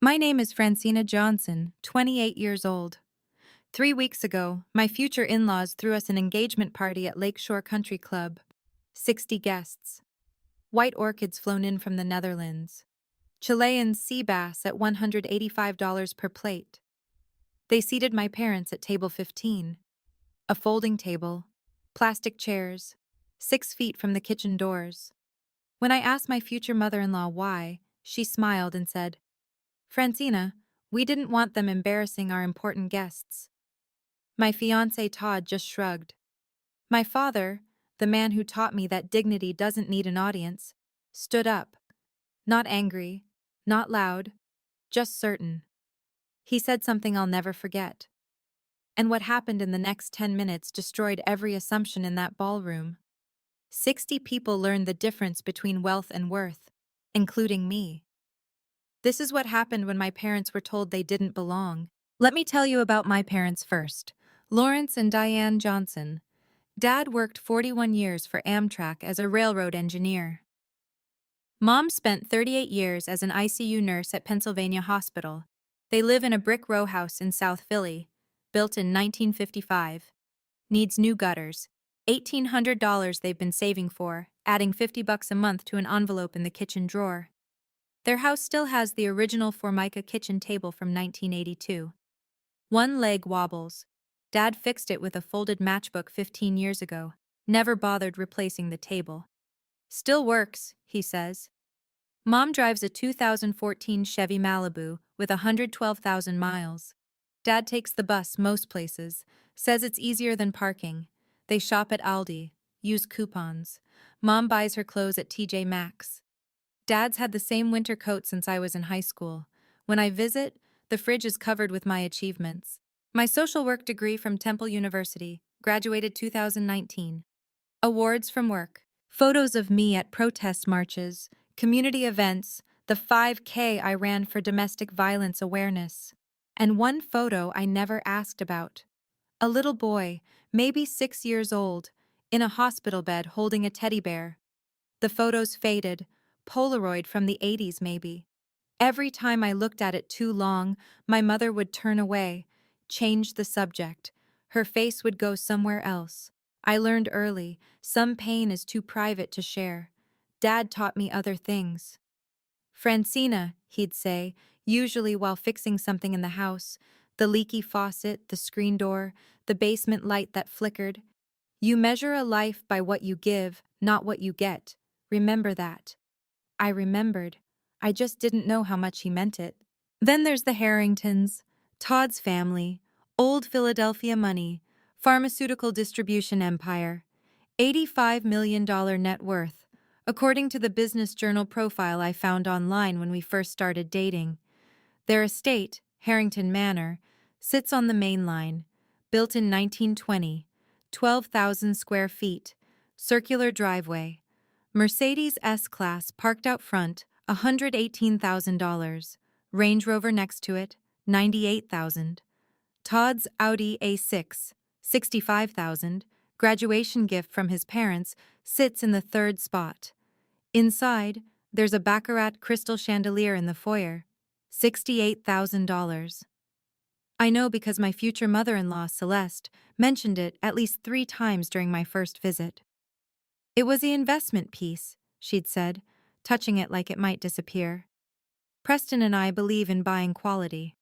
My name is Francina Johnson, 28 years old. 3 weeks ago, my future in-laws threw us an engagement party at Lakeshore Country Club. 60 guests. White orchids flown in from the Netherlands. Chilean sea bass at $185 per plate. They seated my parents at table 15. A folding table. Plastic chairs. 6 feet from the kitchen doors. When I asked my future mother-in-law why, she smiled and said, "Francina, we didn't want them embarrassing our important guests." My fiancé Todd just shrugged. My father, the man who taught me that dignity doesn't need an audience, stood up. Not angry, not loud, just certain. He said something I'll never forget. And what happened in the next 10 minutes destroyed every assumption in that ballroom. 60 people learned the difference between wealth and worth, including me. This is what happened when my parents were told they didn't belong. Let me tell you about my parents first. Lawrence and Diane Johnson. Dad worked 41 years for Amtrak as a railroad engineer. Mom spent 38 years as an ICU nurse at Pennsylvania Hospital. They live in a brick row house in South Philly, built in 1955. Needs new gutters. $1,800 they've been saving for, adding $50 a month to an envelope in the kitchen drawer. Their house still has the original Formica kitchen table from 1982. One leg wobbles. Dad fixed it with a folded matchbook 15 years ago, never bothered replacing the table. Still works, he says. Mom drives a 2014 Chevy Malibu with 112,000 miles. Dad takes the bus most places, says it's easier than parking. They shop at Aldi, use coupons. Mom buys her clothes at TJ Maxx. Dad's had the same winter coat since I was in high school. When I visit, the fridge is covered with my achievements. My social work degree from Temple University, graduated 2019. Awards from work. Photos of me at protest marches, community events, the 5K I ran for domestic violence awareness. And one photo I never asked about. A little boy, maybe 6 years old, in a hospital bed holding a teddy bear. The photo's faded, Polaroid from the 80s maybe. Every time I looked at it too long, my mother would turn away, change the subject. Her face would go somewhere else. I learned early, some pain is too private to share. Dad taught me other things. "Francina," he'd say, usually while fixing something in the house, the leaky faucet, the screen door, the basement light that flickered. "You measure a life by what you give, not what you get. Remember that." I remembered. I just didn't know how much he meant it. Then there's the Harringtons, Todd's family, old Philadelphia money, pharmaceutical distribution empire, $85 million net worth, according to the business journal profile I found online when we first started dating. Their estate, Harrington Manor, sits on the main line, built in 1920, 12,000 square feet, circular driveway. Mercedes S-Class parked out front, $118,000. Range Rover next to it, $98,000. Todd's Audi A6, $65,000. Graduation gift from his parents, sits in the third spot. Inside, there's a baccarat crystal chandelier in the foyer, $68,000. I know because my future mother-in-law, Celeste, mentioned it at least 3 times during my first visit. "It was the investment piece," she'd said, touching it like it might disappear. "Preston and I believe in buying quality."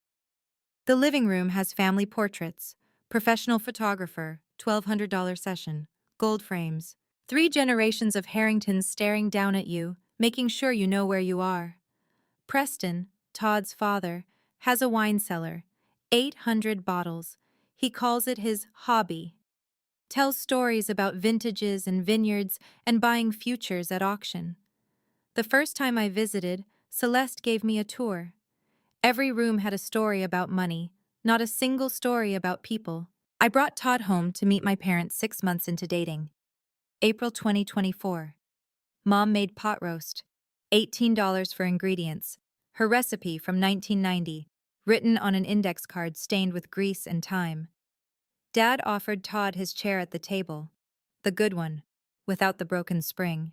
The living room has family portraits, professional photographer, $1,200 session, gold frames. 3 generations of Harringtons staring down at you, making sure you know where you are. Preston, Todd's father, has a wine cellar, 800 bottles. He calls it his hobby. Tells stories about vintages and vineyards and buying futures at auction. The first time I visited, Celeste gave me a tour. Every room had a story about money, not a single story about people. I brought Todd home to meet my parents 6 months into dating. April 2024. Mom made pot roast. $18 for ingredients. Her recipe from 1990, written on an index card stained with grease and thyme. Dad offered Todd his chair at the table. The good one, without the broken spring.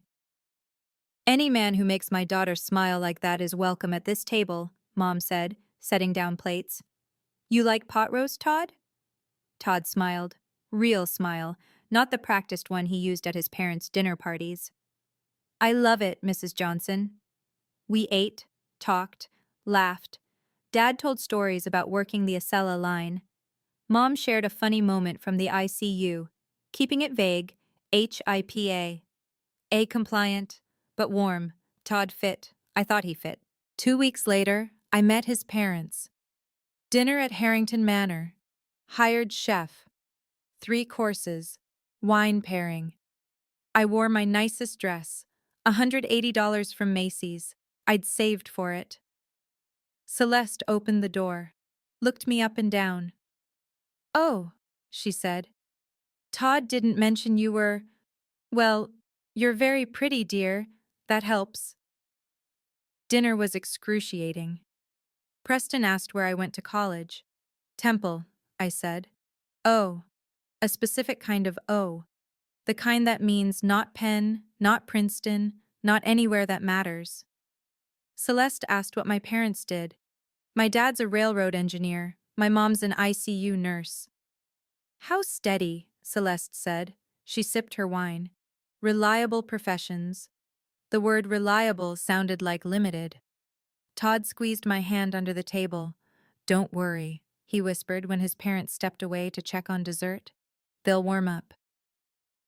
"Any man who makes my daughter smile like that is welcome at this table," Mom said, setting down plates. You like pot roast, Todd? Todd smiled. Real smile, not the practiced one he used at his parents' dinner parties. I love it, Mrs. Johnson. We ate, talked, laughed. Dad told stories about working the Acela line. Mom shared a funny moment from the ICU, keeping it vague, HIPA. A compliant, but warm. Todd fit. I thought he fit. 2 weeks later, I met his parents. Dinner at Harrington Manor. Hired chef. 3 courses. Wine pairing. I wore my nicest dress. $180 from Macy's. I'd saved for it. Celeste opened the door. Looked me up and down. Oh, she said. Todd didn't mention you were… Well, you're very pretty, dear. That helps. Dinner was excruciating. Preston asked where I went to college. Temple, I said. Oh, a specific kind of O. The kind that means not Penn, not Princeton, not anywhere that matters. Celeste asked what my parents did. My dad's a railroad engineer. My mom's an ICU nurse. How steady, Celeste said. She sipped her wine. Reliable professions. The word reliable sounded like limited. Todd squeezed my hand under the table. Don't worry, he whispered when his parents stepped away to check on dessert. They'll warm up.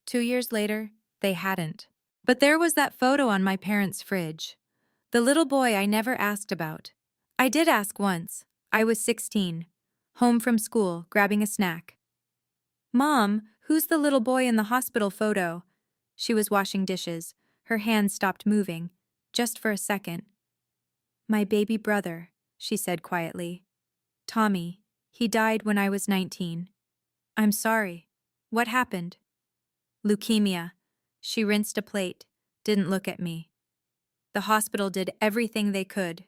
2 years later, they hadn't. But there was that photo on my parents' fridge. The little boy I never asked about. I did ask once. I was 16. Home from school, grabbing a snack. Mom, who's the little boy in the hospital photo? She was washing dishes. Her hands stopped moving, just for a second. My baby brother, she said quietly. Tommy. He died when I was 19. I'm sorry. What happened? Leukemia. She rinsed a plate, didn't look at me. The hospital did everything they could.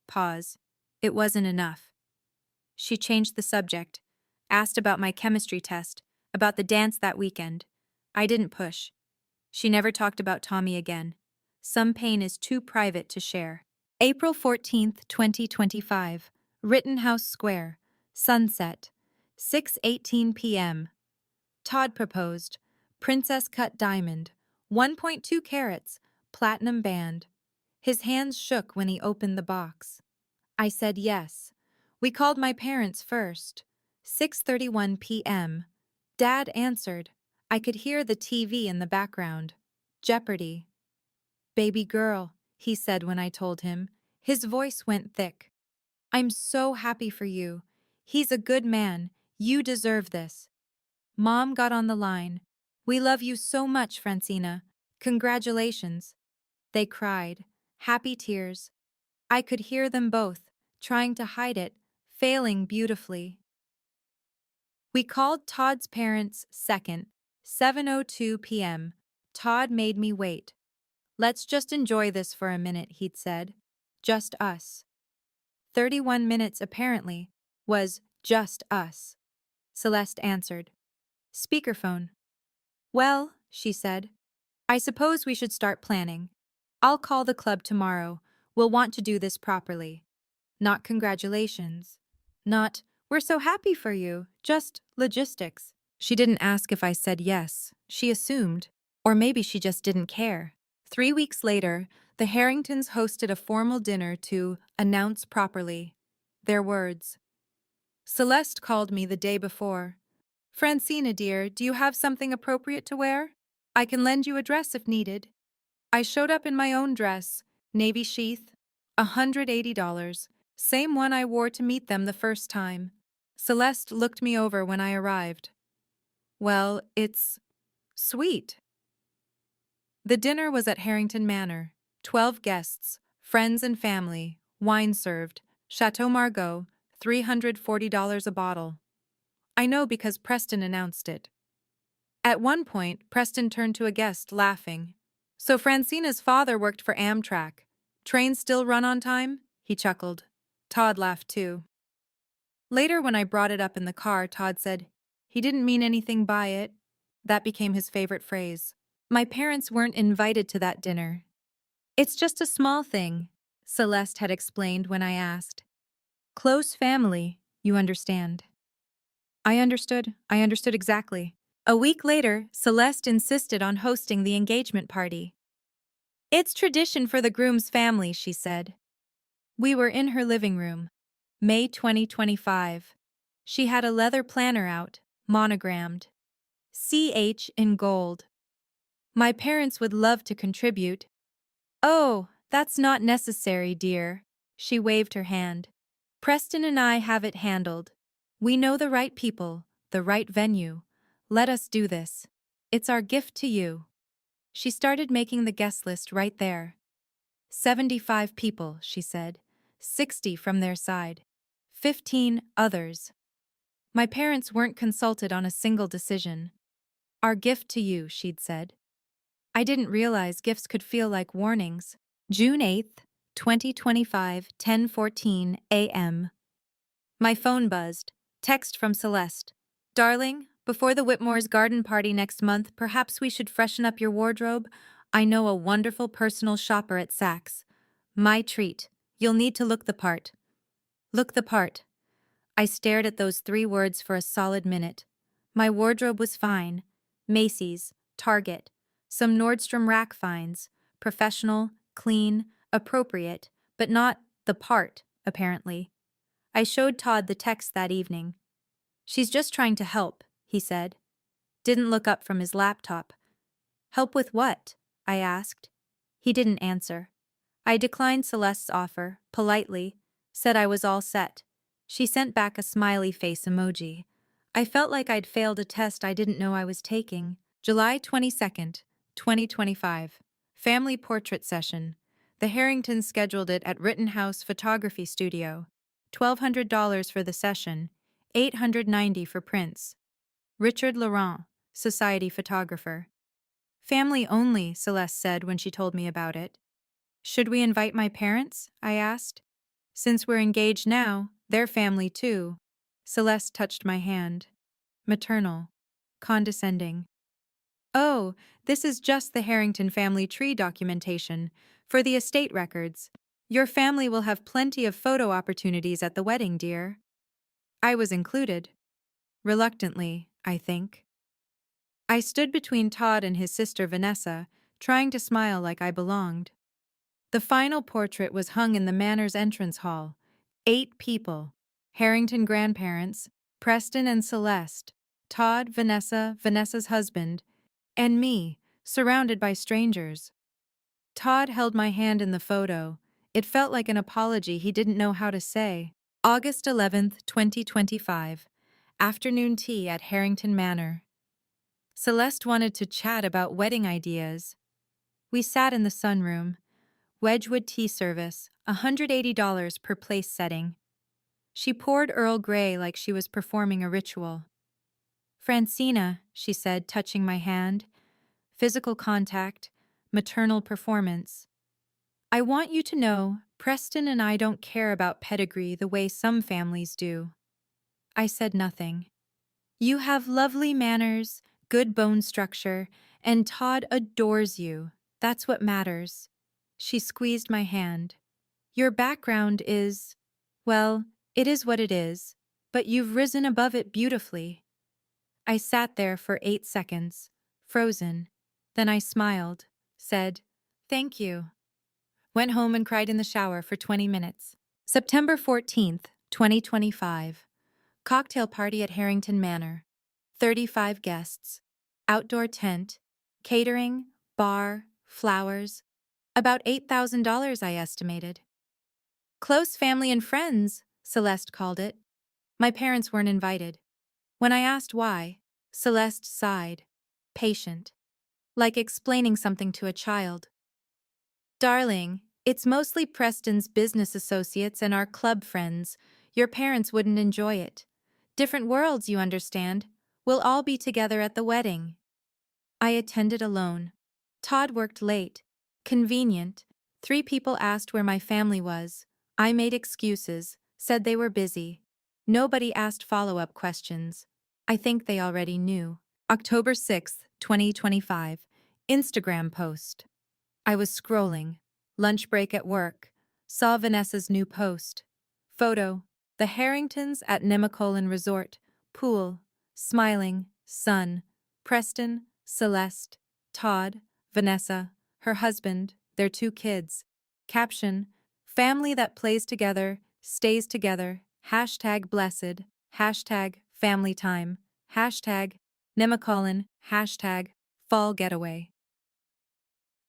Pause. It wasn't enough. She changed the subject, asked about my chemistry test, about the dance that weekend. I didn't push. She never talked about Tommy again. Some pain is too private to share. April 14th, 2025. Rittenhouse Square. Sunset. 6:18 p.m. Todd proposed. Princess cut diamond. 1.2 carats. Platinum band. His hands shook when he opened the box. I said yes. We called my parents first. 6:31 p.m. Dad answered. I could hear the TV in the background. Jeopardy. Baby girl, he said when I told him. His voice went thick. I'm so happy for you. He's a good man. You deserve this. Mom got on the line. We love you so much, Francina. Congratulations. They cried. Happy tears. I could hear them both, trying to hide it, failing beautifully. We called Todd's parents second, 7:02 p.m. Todd made me wait. Let's just enjoy this for a minute, he'd said. Just us. 31 minutes, apparently, was just us. Celeste answered. Speakerphone. Well, she said, I suppose we should start planning. I'll call the club tomorrow. We'll want to do this properly. Not congratulations. Not, we're so happy for you. Just logistics. She didn't ask if I said yes. She assumed. Or maybe she just didn't care. 3 weeks later, the Harringtons hosted a formal dinner to announce properly. Their words. Celeste called me the day before. Francina, dear, do you have something appropriate to wear? I can lend you a dress if needed. I showed up in my own dress, navy sheath, $180, same one I wore to meet them the first time. Celeste looked me over when I arrived. Well, it's sweet. The dinner was at Harrington Manor. 12 guests, friends and family, wine served, Chateau Margaux, $340 a bottle. I know because Preston announced it. At one point, Preston turned to a guest, laughing. So Francina's father worked for Amtrak. Trains still run on time? He chuckled. Todd laughed too. Later, when I brought it up in the car, Todd said, he didn't mean anything by it. That became his favorite phrase. My parents weren't invited to that dinner. It's just a small thing. Celeste had explained when I asked. Close family, you understand. I understood exactly. A week later, Celeste insisted on hosting the engagement party. It's tradition for the groom's family, she said. We were in her living room. May 2025. She had a leather planner out, monogrammed. CH in gold. My parents would love to contribute. Oh, that's not necessary, dear. She waved her hand. Preston and I have it handled. We know the right people, the right venue. Let us do this. It's our gift to you. She started making the guest list right there. 75 people, she said. 60 from their side. 15 others. My parents weren't consulted on a single decision. Our gift to you, she'd said. I didn't realize gifts could feel like warnings. June 8th, 2025, 10:14 a.m. My phone buzzed. Text from Celeste. Darling, before the Whitmore's garden party next month, perhaps we should freshen up your wardrobe? I know a wonderful personal shopper at Saks. My treat. You'll need to look the part. Look the part. I stared at those 3 words for a solid minute. My wardrobe was fine. Macy's, Target, some Nordstrom rack finds, professional, clean, appropriate, but not the part, apparently. I showed Todd the text that evening. She's just trying to help, he said. Didn't look up from his laptop. Help with what? I asked. He didn't answer. I declined Celeste's offer, politely, said I was all set. She sent back a smiley face emoji. I felt like I'd failed a test I didn't know I was taking. July 22nd, 2025. Family portrait session. The Harringtons scheduled it at Rittenhouse Photography Studio. $1,200 for the session, $890 for prints. Richard Laurent, society photographer. Family only, Celeste said when she told me about it. Should we invite my parents? I asked. Since we're engaged now, their family too. Celeste touched my hand. Maternal. Condescending. Oh, this is just the Harrington family tree documentation, for the estate records. Your family will have plenty of photo opportunities at the wedding, dear. I was included. Reluctantly, I think. I stood between Todd and his sister Vanessa, trying to smile like I belonged. The final portrait was hung in the Manor's entrance hall. 8 people. Harrington grandparents, Preston and Celeste, Todd, Vanessa, Vanessa's husband, and me, surrounded by strangers. Todd held my hand in the photo. It felt like an apology he didn't know how to say. August 11th, 2025. Afternoon tea at Harrington Manor. Celeste wanted to chat about wedding ideas. We sat in the sunroom. Wedgwood tea service, $180 per place setting. She poured Earl Grey like she was performing a ritual. Francina, she said, touching my hand. Physical contact, maternal performance. I want you to know, Preston and I don't care about pedigree the way some families do. I said nothing. You have lovely manners, good bone structure, and Todd adores you. That's what matters. She squeezed my hand. Your background is, well, it is what it is, but you've risen above it beautifully. I sat there for 8 seconds, frozen. Then I smiled, said, thank you. Went home and cried in the shower for 20 minutes. September 14th, 2025. Cocktail party at Harrington Manor. 35 guests. Outdoor tent. Catering, bar, flowers. About $8,000, I estimated. Close family and friends, Celeste called it. My parents weren't invited. When I asked why, Celeste sighed. Patient. Like explaining something to a child. Darling, it's mostly Preston's business associates and our club friends. Your parents wouldn't enjoy it. Different worlds, you understand. We'll all be together at the wedding. I attended alone. Todd worked late. Convenient. 3 people asked where my family was. I made excuses, said they were busy. Nobody asked follow-up questions. I think they already knew. October 6th, 2025. Instagram post. I was scrolling. Lunch break at work. Saw Vanessa's new post. Photo. The Harringtons at Nemacolin Resort. Pool. Smiling. Sun. Preston. Celeste. Todd. Vanessa. Her husband. Their 2 kids. Caption. Family that plays together, stays together. Hashtag blessed. Hashtag family time. Hashtag Nemacolin. Hashtag fall getaway.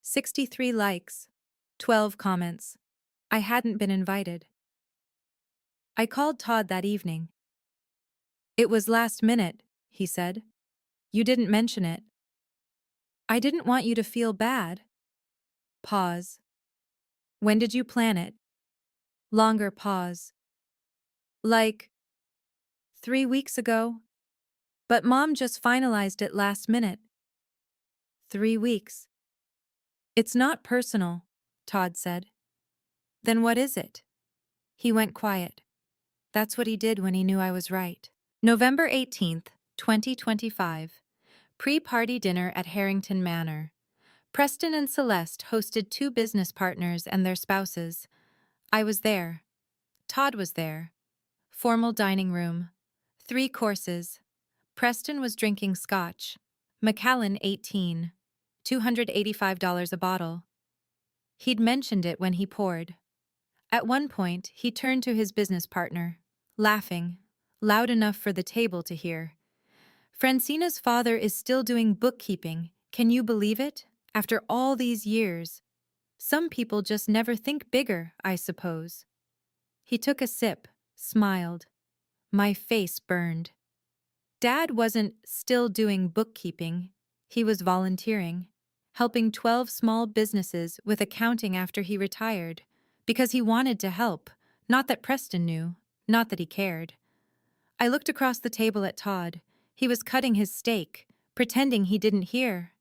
63 likes. 12 comments. I hadn't been invited. I called Todd that evening. It was last minute, he said. You didn't mention it. I didn't want you to feel bad. Pause. When did you plan it? Longer pause. Like 3 weeks ago. But Mom just finalized it last minute. 3 weeks. It's not personal, Todd said. Then what is it? He went quiet. That's what he did when he knew I was right. November 18th, 2025. Pre-party dinner at Harrington Manor. Preston and Celeste hosted 2 business partners and their spouses. I was there. Todd was there. Formal dining room. 3 courses. Preston was drinking scotch. Macallan 18. $285 a bottle. He'd mentioned it when he poured. At one point, he turned to his business partner, laughing, loud enough for the table to hear. Francina's father is still doing bookkeeping. Can you believe it? After all these years. Some people just never think bigger, I suppose. He took a sip, smiled. My face burned. Dad wasn't still doing bookkeeping. He was volunteering, helping 12 small businesses with accounting after he retired, because he wanted to help, not that Preston knew, not that he cared. I looked across the table at Todd. He was cutting his steak, pretending he didn't hear.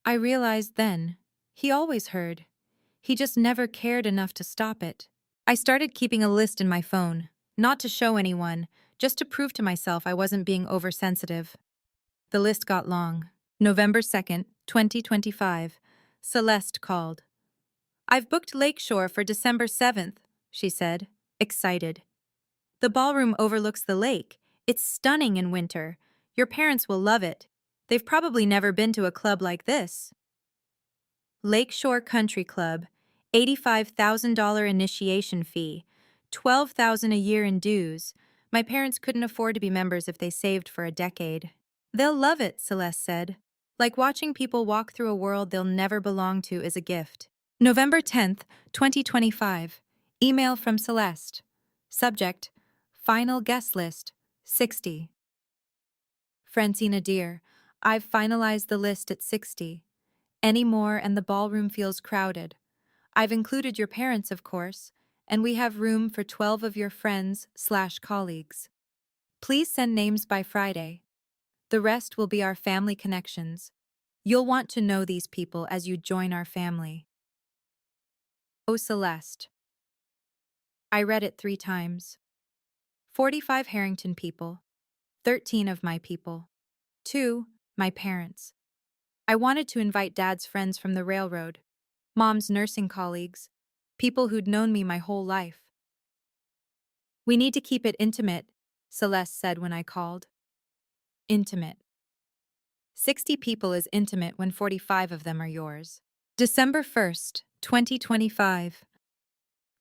I realized then, he always heard. He just never cared enough to stop it. I started keeping a list in my phone, not to show anyone, just to prove to myself I wasn't being oversensitive. The list got long. November 2nd, 2025. Celeste called. I've booked Lakeshore for December 7th, she said, excited. The ballroom overlooks the lake. It's stunning in winter. Your parents will love it. They've probably never been to a club like this. Lakeshore Country Club, $85,000 initiation fee, $12,000 a year in dues. My parents couldn't afford to be members if they saved for a decade. They'll love it, Celeste said. Like watching people walk through a world they'll never belong to is a gift. November 10th, 2025. Email from Celeste. Subject: Final guest list, 60. Francina dear, I've finalized the list at 60. Any more and the ballroom feels crowded. I've included your parents, of course, and we have room for 12 of your friends/colleagues. Please send names by Friday. The rest will be our family connections. You'll want to know these people as you join our family. Oh, Celeste. I read it 3 times. 45 Harrington people. 13 of my people. 2, my parents. I wanted to invite Dad's friends from the railroad, Mom's nursing colleagues, people who'd known me my whole life. We need to keep it intimate, Celeste said when I called. Intimate. 60 people is intimate when 45 of them are yours. December 1st, 2025.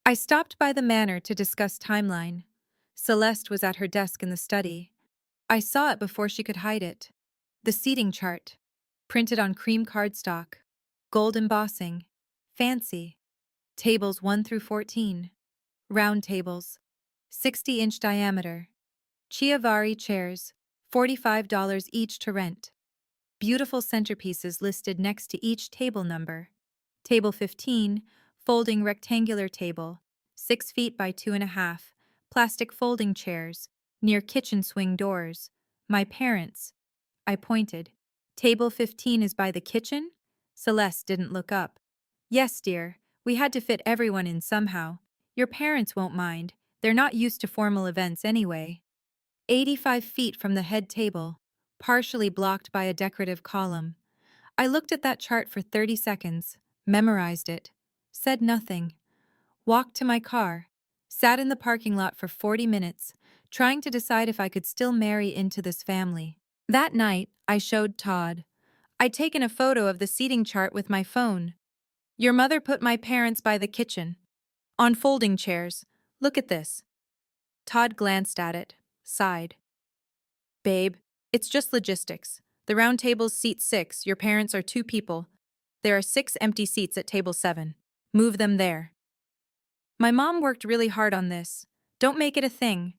I stopped by the manor to discuss timeline. Celeste was at her desk in the study. I saw it before she could hide it. The seating chart, printed on cream cardstock, gold embossing, fancy. Tables 1 through 14. Round tables, 60-inch diameter. Chiavari chairs, $45 each to rent. Beautiful centerpieces listed next to each table number. Table 15, folding rectangular table, 6 feet by 2.5, plastic folding chairs, near kitchen swing doors. My parents. I pointed. Table 15 is by the kitchen? Celeste didn't look up. Yes, dear, we had to fit everyone in somehow. Your parents won't mind. They're not used to formal events anyway. 85 feet from the head table, partially blocked by a decorative column. I looked at that chart for 30 seconds, memorized it, said nothing. Walked to my car. Sat in the parking lot for 40 minutes, trying to decide if I could still marry into this family. That night, I showed Todd. I'd taken a photo of the seating chart with my phone. Your mother put my parents by the kitchen, on folding chairs. Look at this. Todd glanced at it, sighed. Babe, it's just logistics. The round table's seat 6, your parents are 2 people. There are 6 empty seats at table 7. Move them there. My mom worked really hard on this. Don't make it a thing.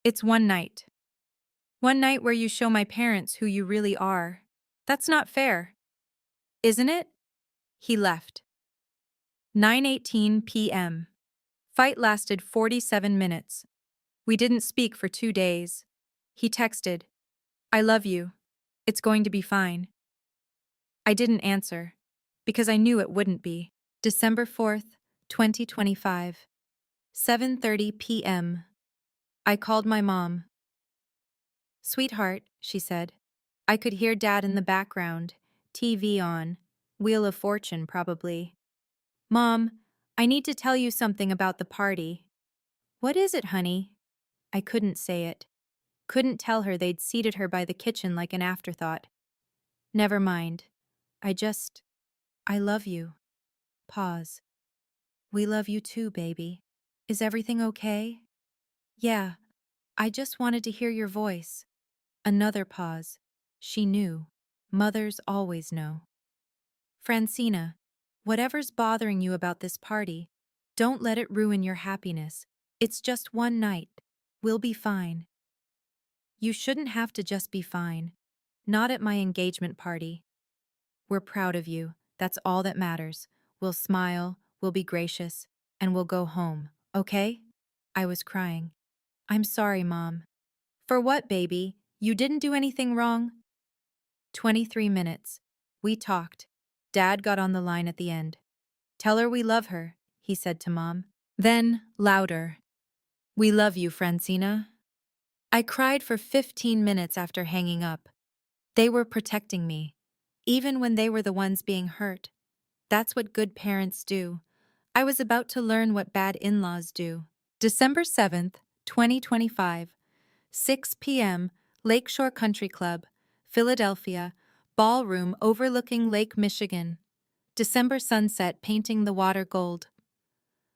It's one night. One night where you show my parents who you really are. That's not fair. Isn't it? He left. 9:18 p.m. Fight lasted 47 minutes. We didn't speak for 2 days. He texted, I love you. It's going to be fine. I didn't answer, because I knew it wouldn't be. December 4th, 2025. 7:30 p.m. I called my mom. Sweetheart, she said. I could hear Dad in the background, TV on, Wheel of Fortune probably. Mom, I need to tell you something about the party. What is it, honey? I couldn't say it. Couldn't tell her they'd seated her by the kitchen like an afterthought. Never mind. I love you. Pause. We love you too, baby. Is everything okay? Yeah, I just wanted to hear your voice. Another pause. She knew. Mothers always know. Francina, whatever's bothering you about this party, don't let it ruin your happiness. It's just one night. We'll be fine. You shouldn't have to just be fine. Not at my engagement party. We're proud of you. That's all that matters. We'll smile, we'll be gracious, and we'll go home, okay? I was crying. I'm sorry, Mom. For what, baby? You didn't do anything wrong? 23 minutes. We talked. Dad got on the line at the end. Tell her we love her, he said to Mom. Then, louder. We love you, Francina. I cried for 15 minutes after hanging up. They were protecting me, even when they were the ones being hurt. That's what good parents do. I was about to learn what bad in-laws do. December 7th, 2025, 6 p.m., Lakeshore Country Club, Philadelphia, ballroom overlooking Lake Michigan. December sunset painting the water gold.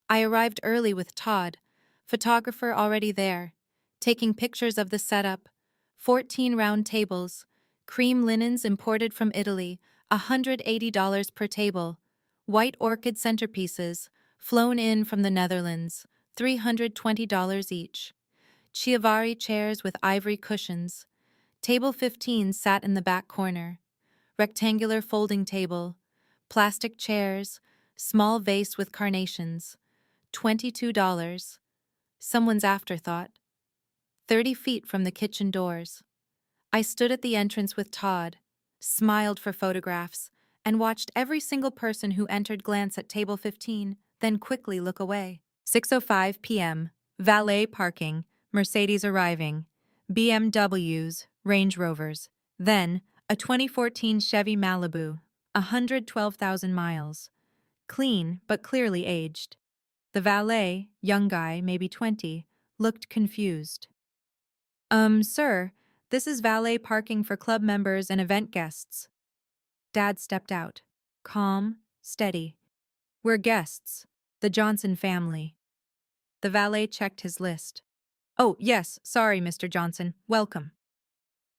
I arrived early with Todd, photographer already there, taking pictures of the setup. 14 round tables, cream linens imported from Italy, $180 per table. White orchid centerpieces, flown in from the Netherlands, $320 each. Chiavari chairs with ivory cushions. Table 15 sat in the back corner. Rectangular folding table, plastic chairs, small vase with carnations. $22. Someone's afterthought. 30 feet from the kitchen doors. I stood at the entrance with Todd, smiled for photographs, and watched every single person who entered glance at table 15, then quickly look away. 6:05 p.m. Valet parking, Mercedes arriving, BMWs, Range Rovers, then a 2014 Chevy Malibu, 112,000 miles. Clean, but clearly aged. The valet, young guy, maybe 20, looked confused. Sir, this is valet parking for club members and event guests. Dad stepped out. Calm, steady. We're guests. The Johnson family. The valet checked his list. Oh, yes, sorry, Mr. Johnson. Welcome.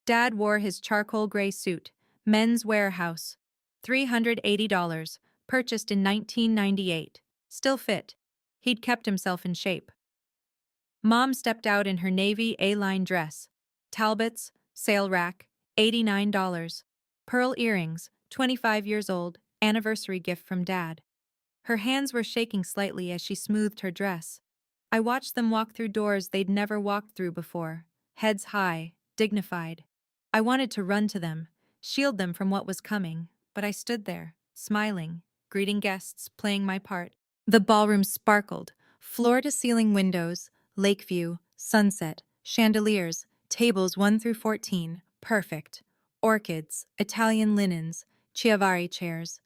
Dad wore his charcoal gray suit, Men's Warehouse. $380, purchased in 1998. Still fit. He'd kept himself in shape. Mom stepped out in her navy A-line dress. Talbots, sale rack, $89. Pearl earrings, 25 years old, anniversary gift from Dad. Her hands were shaking slightly as she smoothed her dress. I watched them walk through doors they'd never walked through before, heads high, dignified. I wanted to run to them, shield them from what was coming, but I stood there, smiling, greeting guests, playing my part. The ballroom sparkled, floor-to-ceiling windows, lake view, sunset, chandeliers, tables 1 through 14, perfect. Orchids, Italian linens, Chiavari chairs.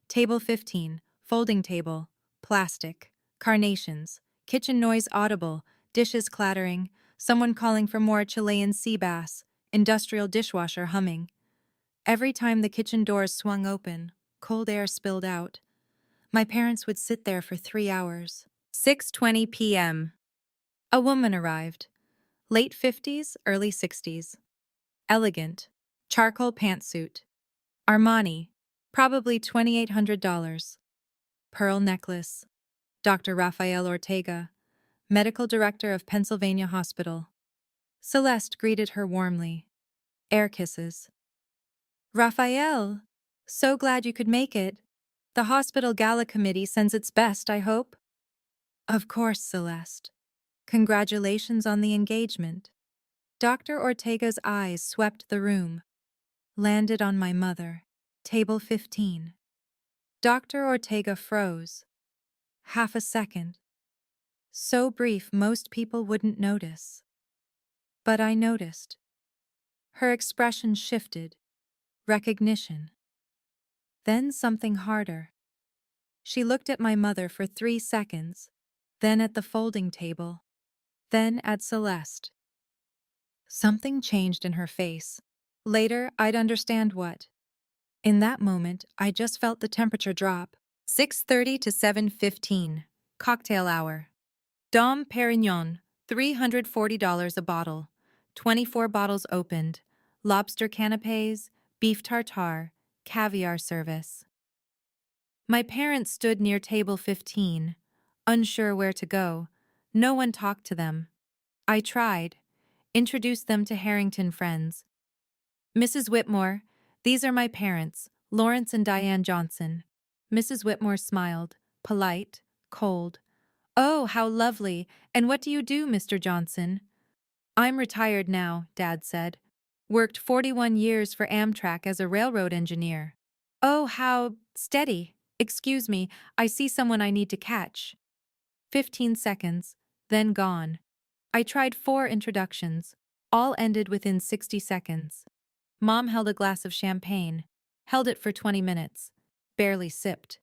Table 15, folding table, plastic, Carnations. Kitchen noise audible. Dishes clattering. Someone calling for more Chilean sea bass. Industrial dishwasher humming. Every time the kitchen doors swung open, cold air spilled out. My parents would sit there for 3 hours. 6:20 p.m. A woman arrived. Late 50s, early 60s. Elegant. Charcoal pantsuit. Armani. Probably $2,800. Pearl necklace. Dr. Rafael Ortega, medical director of Pennsylvania Hospital. Celeste greeted her warmly. Air kisses. Rafael, so glad you could make it. The hospital gala committee sends its best, I hope. Of course, Celeste. Congratulations on the engagement. Dr. Ortega's eyes swept the room, landed on my mother. Table 15. Dr. Ortega froze. Half a second. So brief most people wouldn't notice. But I noticed. Her expression shifted. Recognition. Then something harder. She looked at my mother for 3 seconds, then at the folding table, then at Celeste. Something changed in her face. Later, I'd understand what. In that moment, I just felt the temperature drop. 6:30 to 7:15. Cocktail hour. Dom Perignon, $340 a bottle. 24 bottles opened. Lobster canapés, beef tartare, caviar service. My parents stood near table 15, unsure where to go. No one talked to them. I tried. Introduced them to Harrington friends. Mrs. Whitmore, these are my parents, Lawrence and Diane Johnson. Mrs. Whitmore smiled, polite, cold. Oh, how lovely. And what do you do, Mr. Johnson? I'm retired now, Dad said. Worked 41 years for Amtrak as a railroad engineer. Oh, how steady. Excuse me, I see someone I need to catch. 15 seconds, then gone. I tried 4 introductions. All ended within 60 seconds. Mom held a glass of champagne, held it for 20 minutes, barely sipped.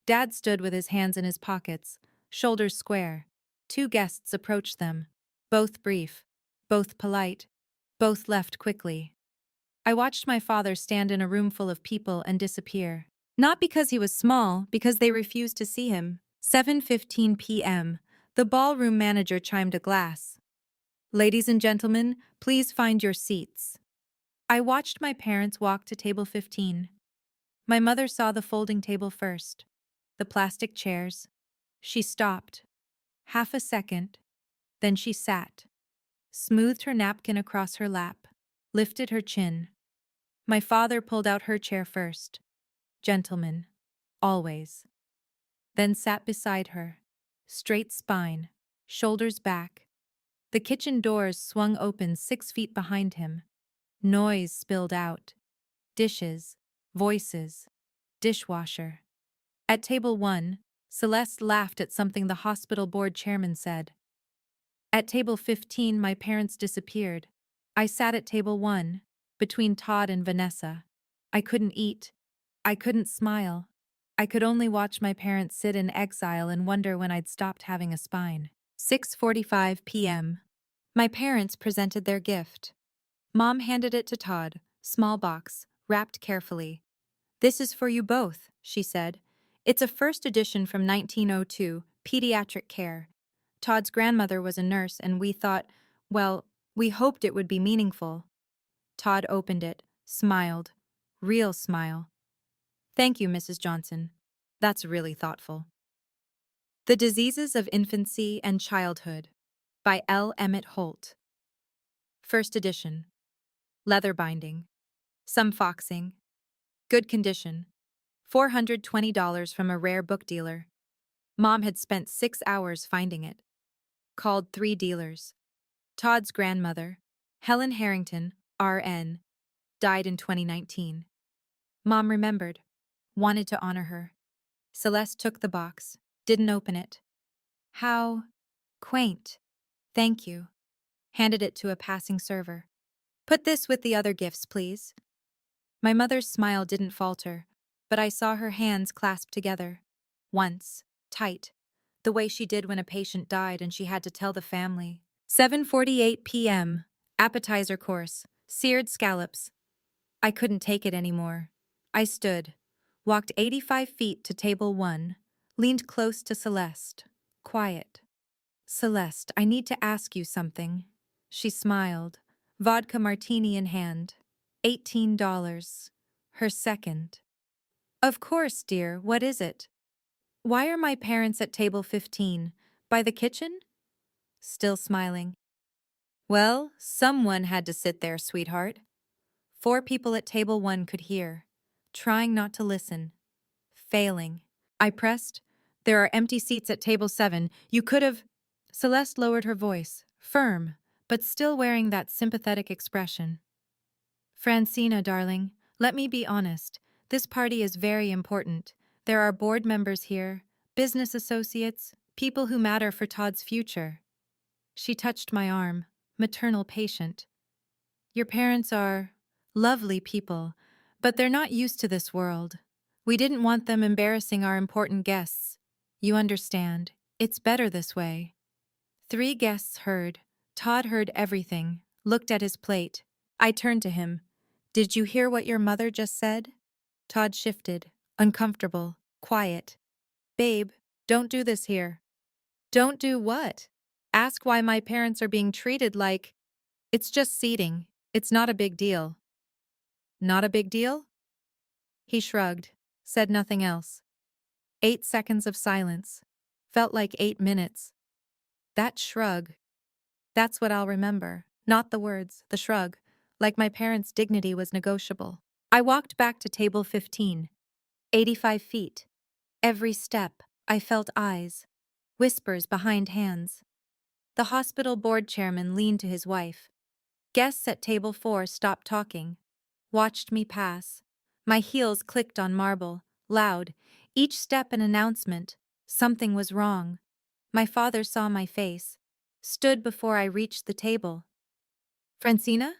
Dad stood with his hands in his pockets, shoulders square. 2 guests approached them, both brief, both polite, both left quickly. I watched my father stand in a room full of people and disappear. Not because he was small, because they refused to see him. 7:15 p.m. The ballroom manager chimed a glass. Ladies and gentlemen, please find your seats. I watched my parents walk to table 15. My mother saw the folding table first, the plastic chairs. She stopped. Half a second. Then she sat, smoothed her napkin across her lap, lifted her chin. My father pulled out her chair first. Gentleman. Always. Then sat beside her. Straight spine, shoulders back. The kitchen doors swung open 6 feet behind him. Noise spilled out. Dishes, voices, dishwasher. At table 1, Celeste laughed at something the hospital board chairman said. At table 15, my parents disappeared. I sat at table 1, between Todd and Vanessa. I couldn't eat. I couldn't smile. I could only watch my parents sit in exile and wonder when I'd stopped having a spine. 6:45 p.m. My parents presented their gift. Mom handed it to Todd, small box, wrapped carefully. This is for you both, she said. It's a first edition from 1902, pediatric care. Todd's grandmother was a nurse and we thought, well, we hoped it would be meaningful. Todd opened it, smiled. Real smile. Thank you, Mrs. Johnson. That's really thoughtful. The Diseases of Infancy and Childhood by L. Emmett Holt. First edition. Leather binding. Some foxing. Good condition. $420 from a rare book dealer. Mom had spent 6 hours finding it. Called 3 dealers. Todd's grandmother, Helen Harrington, R.N., died in 2019. Mom remembered. Wanted to honor her. Celeste took the box, didn't open it. How quaint. Thank you. Handed it to a passing server. Put this with the other gifts, please. My mother's smile didn't falter, but I saw her hands clasped together. Once, tight. the way she did when a patient died and she had to tell the family. 7:48 p.m. Appetizer course, seared scallops. I couldn't take it anymore. I stood, walked 85 feet to table 1, leaned close to Celeste. Quiet. Celeste, I need to ask you something. She smiled, vodka martini in hand. $18. Her second. Of course, dear, what is it? Why are my parents at table 15? By the kitchen? Still smiling. Well, someone had to sit there, sweetheart. 4 people at table 1 could hear, trying not to listen, failing. I pressed. There are empty seats at table 7. You could have. Celeste lowered her voice, firm, but still wearing that sympathetic expression. Francina, darling, let me be honest. This party is very important. There are board members here, business associates, people who matter for Todd's future. She touched my arm, maternal patient. Your parents are lovely people, but they're not used to this world. We didn't want them embarrassing our important guests. You understand, it's better this way. 3 guests heard. Todd heard everything, looked at his plate. I turned to him. Did you hear what your mother just said? Todd shifted, uncomfortable, quiet. Babe, don't do this here. Don't do what? Ask why my parents are being treated like. It's just seating. It's not a big deal. Not a big deal? He shrugged, said nothing else. 8 seconds of silence. Felt like 8 minutes. That shrug. That's what I'll remember. Not the words, the shrug. Like my parents' dignity was negotiable. I walked back to table 15. 85 feet. Every step, I felt eyes. Whispers behind hands. The hospital board chairman leaned to his wife. Guests at table 4 stopped talking. Watched me pass. My heels clicked on marble, loud. Each step an announcement. Something was wrong. My father saw my face. Stood before I reached the table. Francina?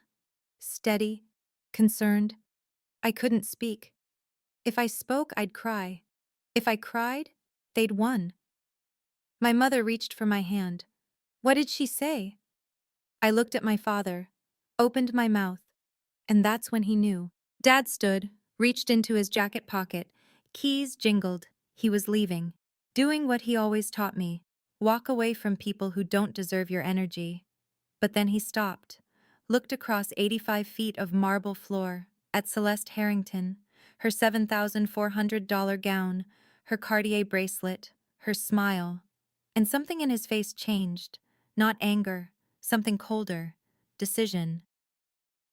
Steady, concerned. I couldn't speak. If I spoke, I'd cry. If I cried, they'd won. My mother reached for my hand. What did she say? I looked at my father, opened my mouth, and that's when he knew. Dad stood, reached into his jacket pocket. Keys jingled. He was leaving. Doing what he always taught me. Walk away from people who don't deserve your energy. But then he stopped, looked across 85 feet of marble floor, at Celeste Harrington, her $7,400 gown, her Cartier bracelet, her smile. And something in his face changed. Not anger, something colder. Decision.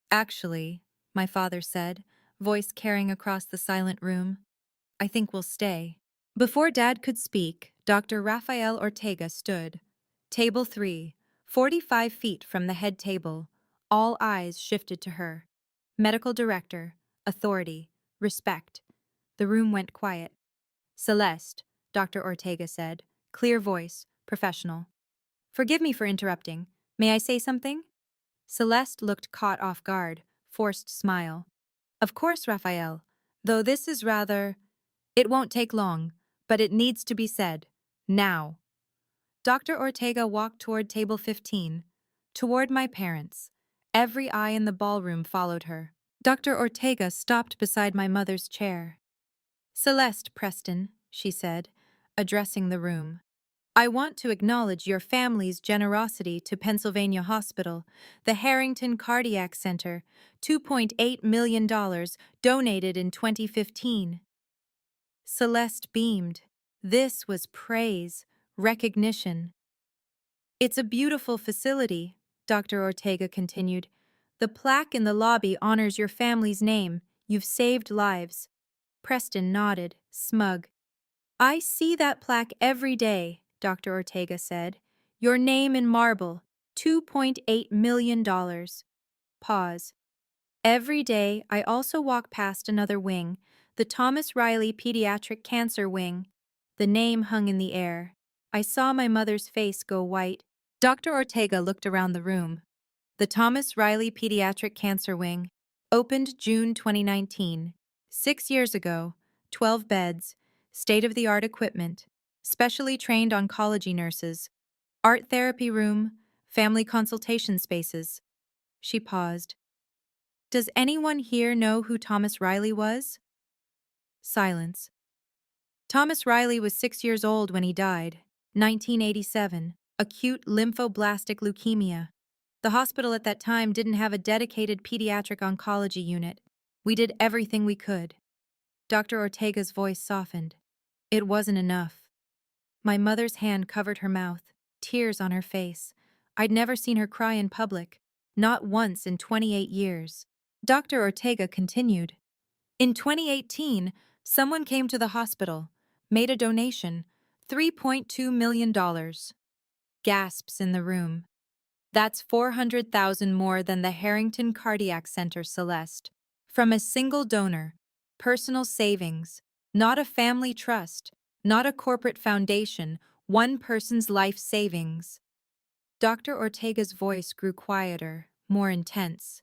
Actually, my father said, voice carrying across the silent room, I think we'll stay. Before Dad could speak, Dr. Rafael Ortega stood. Table 3, 45 feet from the head table. All eyes shifted to her. Medical director, authority, respect. The room went quiet. Celeste, Dr. Ortega said, clear voice, professional. Forgive me for interrupting. May I say something? Celeste looked caught off guard, forced smile. Of course, Raphael, though this is rather. It won't take long, but it needs to be said. Now. Dr. Ortega walked toward table 15, toward my parents. Every eye in the ballroom followed her. Dr. Ortega stopped beside my mother's chair. Celeste Preston, she said, addressing the room. I want to acknowledge your family's generosity to Pennsylvania Hospital, the Harrington Cardiac Center, $2.8 million donated in 2015. Celeste beamed. This was praise, recognition. It's a beautiful facility, Dr. Ortega continued. The plaque in the lobby honors your family's name. You've saved lives. Preston nodded, smug. I see that plaque every day, Dr. Ortega said. Your name in marble, $2.8 million. Pause. Every day, I also walk past another wing, the Thomas Riley Pediatric Cancer Wing. The name hung in the air. I saw my mother's face go white. Dr. Ortega looked around the room. The Thomas Riley Pediatric Cancer Wing opened June 2019. 6 years ago, 12 beds, state-of-the-art equipment. specially trained oncology nurses, art therapy room, family consultation spaces. She paused. Does anyone here know who Thomas Riley was? Silence. Thomas Riley was 6 years old when he died, 1987, acute lymphoblastic leukemia. The hospital at that time didn't have a dedicated pediatric oncology unit. We did everything we could. Dr. Ortega's voice softened. It wasn't enough. My mother's hand covered her mouth, tears on her face. I'd never seen her cry in public, not once in 28 years. Dr. Ortega continued. In 2018, someone came to the hospital, made a donation, $3.2 million. Gasps in the room. That's 400,000 more than the Harrington Cardiac Center, Celeste. From a single donor, personal savings, not a family trust, not a corporate foundation, one person's life savings. Dr. Ortega's voice grew quieter, more intense.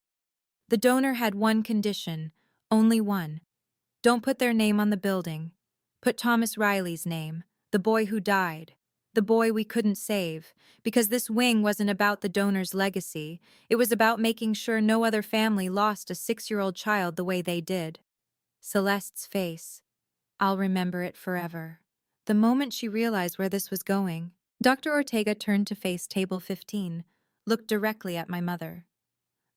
The donor had one condition, only one. Don't put their name on the building. Put Thomas Riley's name, the boy who died, the boy we couldn't save, because this wing wasn't about the donor's legacy. It was about making sure no other family lost a 6-year-old child the way they did. Celeste's face. I'll remember it forever. The moment she realized where this was going, Dr. Ortega turned to face table 15, looked directly at my mother.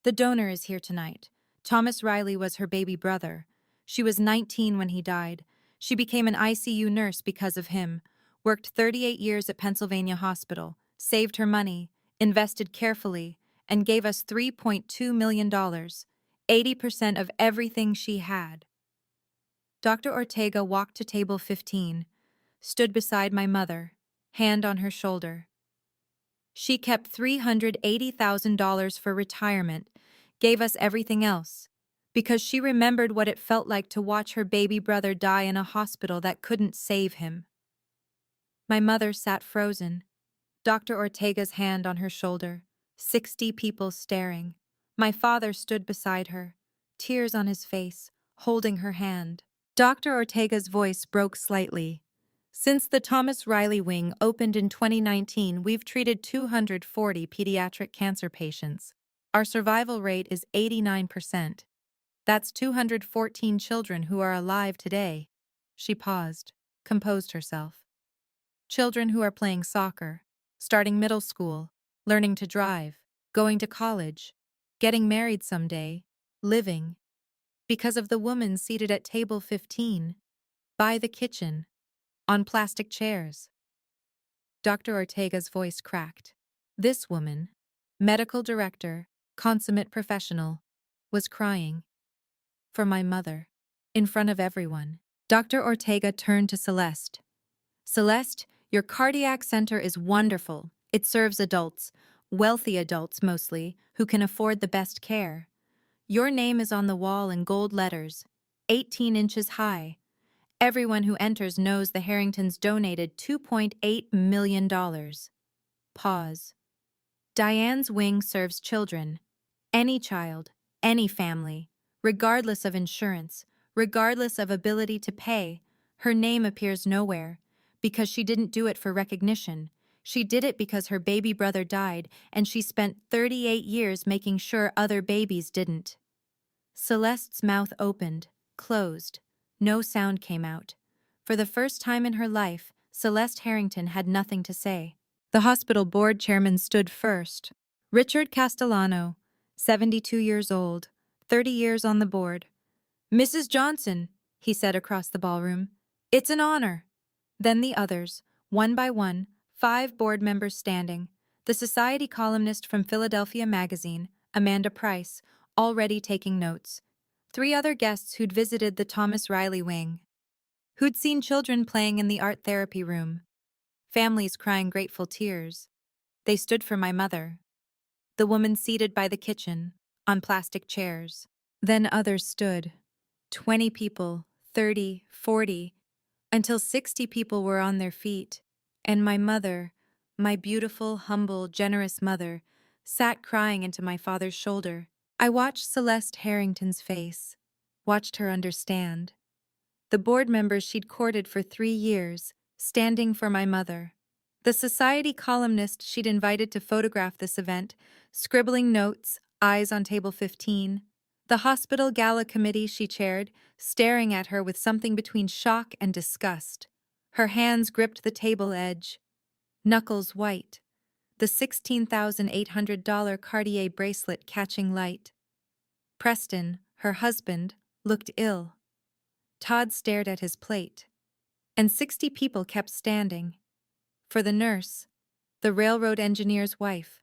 The donor is here tonight. Thomas Riley was her baby brother. She was 19 when he died. She became an ICU nurse because of him, worked 38 years at Pennsylvania Hospital, saved her money, invested carefully, and gave us $3.2 million, 80% of everything she had. Dr. Ortega walked to table 15, stood beside my mother, hand on her shoulder. She kept $380,000 for retirement, gave us everything else, because she remembered what it felt like to watch her baby brother die in a hospital that couldn't save him. My mother sat frozen, Dr. Ortega's hand on her shoulder, 60 people staring. My father stood beside her, tears on his face, holding her hand. Dr. Ortega's voice broke slightly. Since the Thomas Riley Wing opened in 2019, we've treated 240 pediatric cancer patients. Our survival rate is 89%. That's 214 children who are alive today. She paused, composed herself. Children who are playing soccer, starting middle school, learning to drive, going to college, getting married someday, living. Because of the woman seated at table 15, by the kitchen, on plastic chairs. Dr. Ortega's voice cracked. This woman, medical director, consummate professional, was crying. For my mother. In front of everyone. Dr. Ortega turned to Celeste. Celeste, your cardiac center is wonderful. It serves adults, wealthy adults mostly, who can afford the best care. Your name is on the wall in gold letters, 18 inches high. Everyone who enters knows the Harringtons donated $2.8 million. Pause. Diane's wing serves children. Any child, any family, regardless of insurance, regardless of ability to pay. Her name appears nowhere, because she didn't do it for recognition. She did it because her baby brother died, and she spent 38 years making sure other babies didn't. Celeste's mouth opened, closed. No sound came out. For the first time in her life, Celeste Harrington had nothing to say. The hospital board chairman stood first. Richard Castellano, 72 years old, 30 years on the board. Mrs. Johnson, he said across the ballroom, it's an honor. Then the others, one by one, 5 board members standing. The society columnist from Philadelphia Magazine, Amanda Price, already taking notes. 3 other guests who'd visited the Thomas Riley Wing, who'd seen children playing in the art therapy room, families crying grateful tears. They stood for my mother, the woman seated by the kitchen, on plastic chairs. Then others stood, 20 people, 30, 40, until 60 people were on their feet, and my mother, my beautiful, humble, generous mother, sat crying into my father's shoulder. I watched Celeste Harrington's face, watched her understand. The board members she'd courted for 3 years, Standing for my mother. The society columnist she'd invited to photograph this event, scribbling notes, eyes on table 15. The hospital gala committee she chaired, staring at her with something between shock and disgust. Her hands gripped the table edge, knuckles white, the $16,800 Cartier bracelet catching light. Preston, her husband, looked ill. Todd stared at his plate. And 60 people kept standing. For the nurse, the railroad engineer's wife,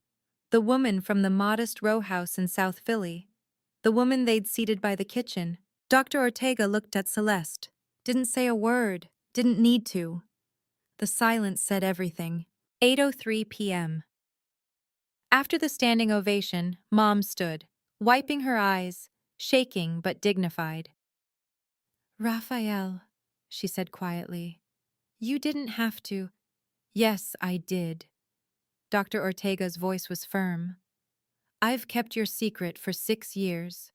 the woman from the modest row house in South Philly, the woman they'd seated by the kitchen. Dr. Ortega looked at Celeste. Didn't say a word, didn't need to. The silence said everything. 8:03 p.m. After the standing ovation, Mom stood, wiping her eyes, shaking but dignified. "Raphael," she said quietly, "you didn't have to." "Yes, I did." Dr. Ortega's voice was firm. "I've kept your secret for 6 years,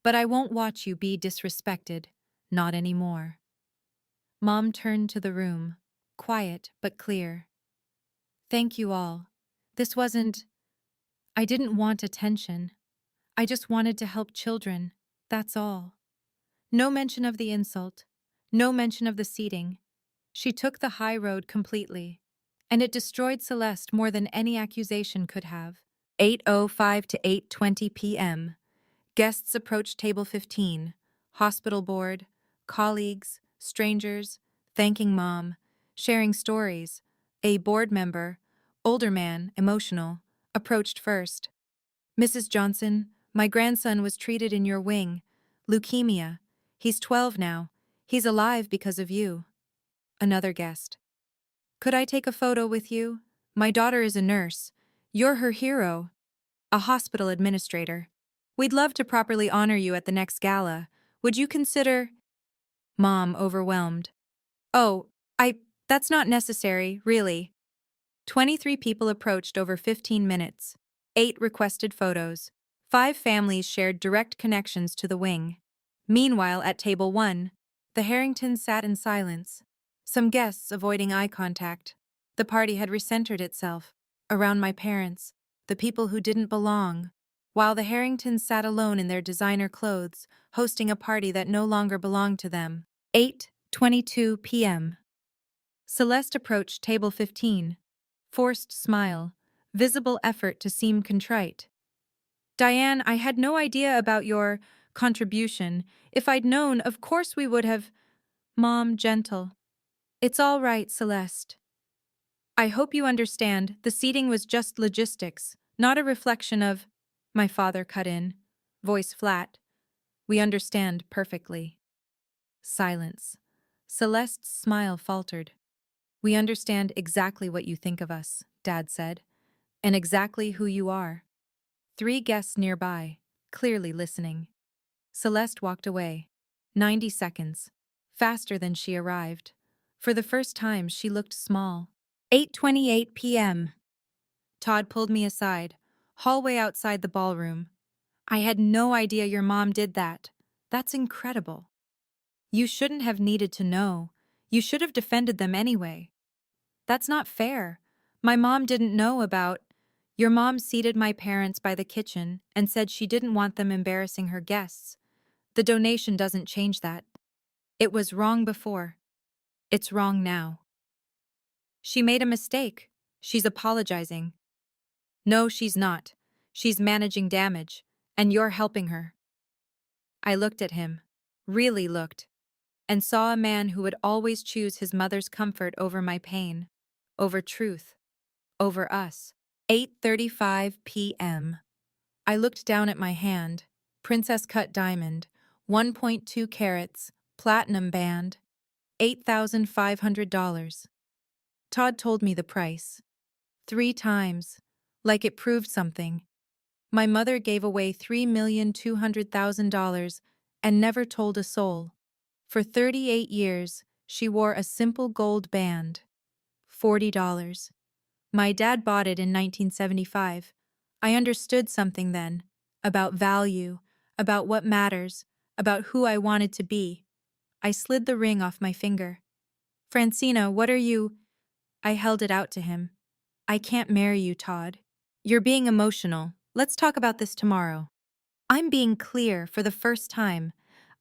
but I won't watch you be disrespected, not anymore." Mom turned to the room, quiet but clear. "Thank you all. This wasn't... I didn't want attention. I just wanted to help children, that's all." No mention of the insult, no mention of the seating. She took the high road completely, and it destroyed Celeste more than any accusation could have. 8:05 to 8:20 p.m. Guests approached table 15, hospital board, colleagues, strangers, thanking Mom, sharing stories. A board member, older man, emotional, approached first. "Mrs. Johnson, my grandson was treated in your wing. Leukemia. He's 12 now. He's alive because of you." Another guest. "Could I take a photo with you? My daughter is a nurse. You're her hero." A hospital administrator. "We'd love to properly honor you at the next gala. Would you consider..." Mom, overwhelmed. "Oh, that's not necessary, really." 23 people approached over 15 minutes. 8 requested photos. 5 families shared direct connections to the wing. Meanwhile, at table 1, the Harringtons sat in silence, some guests avoiding eye contact. The party had recentered itself around my parents, the people who didn't belong, while the Harringtons sat alone in their designer clothes, hosting a party that no longer belonged to them. 8:22 p.m. Celeste approached table 15. Forced smile, visible effort to seem contrite. "Diane, I had no idea about your contribution. If I'd known, of course we would have..." Mom, gentle. "It's all right, Celeste. I hope you understand, the seating was just logistics, not a reflection of..." My father cut in, voice flat. "We understand perfectly." Silence. Celeste's smile faltered. "We understand exactly what you think of us," Dad said, "and exactly who you are." 3 guests nearby, clearly listening. Celeste walked away. 90 seconds. Faster than she arrived. For the first time, she looked small. 8:28 p.m. Todd pulled me aside, hallway outside the ballroom. "I had no idea your mom did that. That's incredible." "You shouldn't have needed to know. You should have defended them anyway." "That's not fair. My mom didn't know about..." "Your mom seated my parents by the kitchen and said she didn't want them embarrassing her guests. The donation doesn't change that. It was wrong before. It's wrong now." "She made a mistake. She's apologizing." "No, she's not. She's managing damage, and you're helping her." I looked at him, really looked, and saw a man who would always choose his mother's comfort over my pain, over truth, over us. 8:35 p.m. I looked down at my hand. Princess cut diamond, 1.2 carats, platinum band, $8,500. Todd told me the price. 3 times, like it proved something. My mother gave away $3,200,000 and never told a soul. For 38 years, she wore a simple gold band. $40. My dad bought it in 1975. I understood something then, about value, about what matters, about who I wanted to be. I slid the ring off my finger. Francina, what are you? I held it out to him. I can't marry you, Todd. You're being emotional. Let's talk about this tomorrow. I'm being clear for the first time.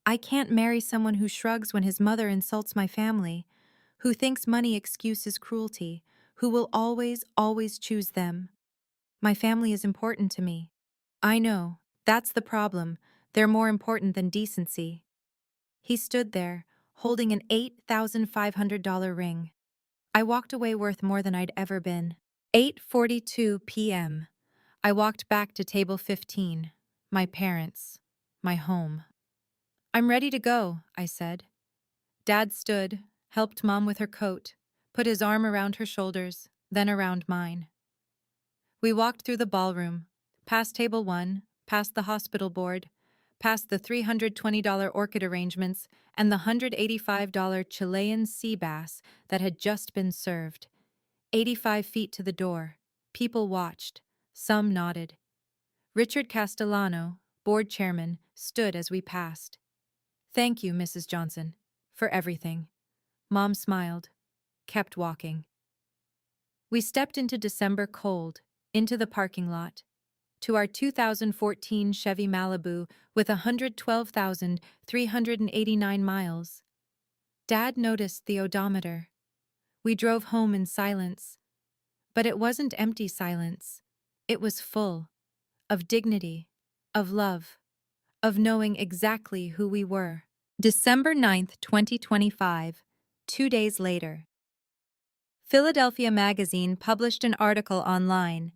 I can't marry someone who shrugs when his mother insults my family, who thinks money excuses cruelty, who will always, always choose them. My family is important to me. I know. That's the problem. They're more important than decency. He stood there, holding an $8,500 ring. I walked away worth more than I'd ever been. 8:42 p.m. I walked back to table 15. My parents. My home. I'm ready to go, I said. Dad stood, helped Mom with her coat, put his arm around her shoulders, then around mine. We walked through the ballroom, past table 1, past the hospital board, past the $320 orchid arrangements and the $185 Chilean sea bass that had just been served. 85 feet to the door. People watched. Some nodded. Richard Castellano, board chairman, stood as we passed. Thank you, Mrs. Johnson, for everything. Mom smiled, kept walking. We stepped into December cold, into the parking lot, to our 2014 Chevy Malibu with 112,389 miles. Dad noticed the odometer. We drove home in silence. But it wasn't empty silence. It was full of dignity, of love, of knowing exactly who we were. December 9th, 2025, 2 days later. Philadelphia Magazine published an article online,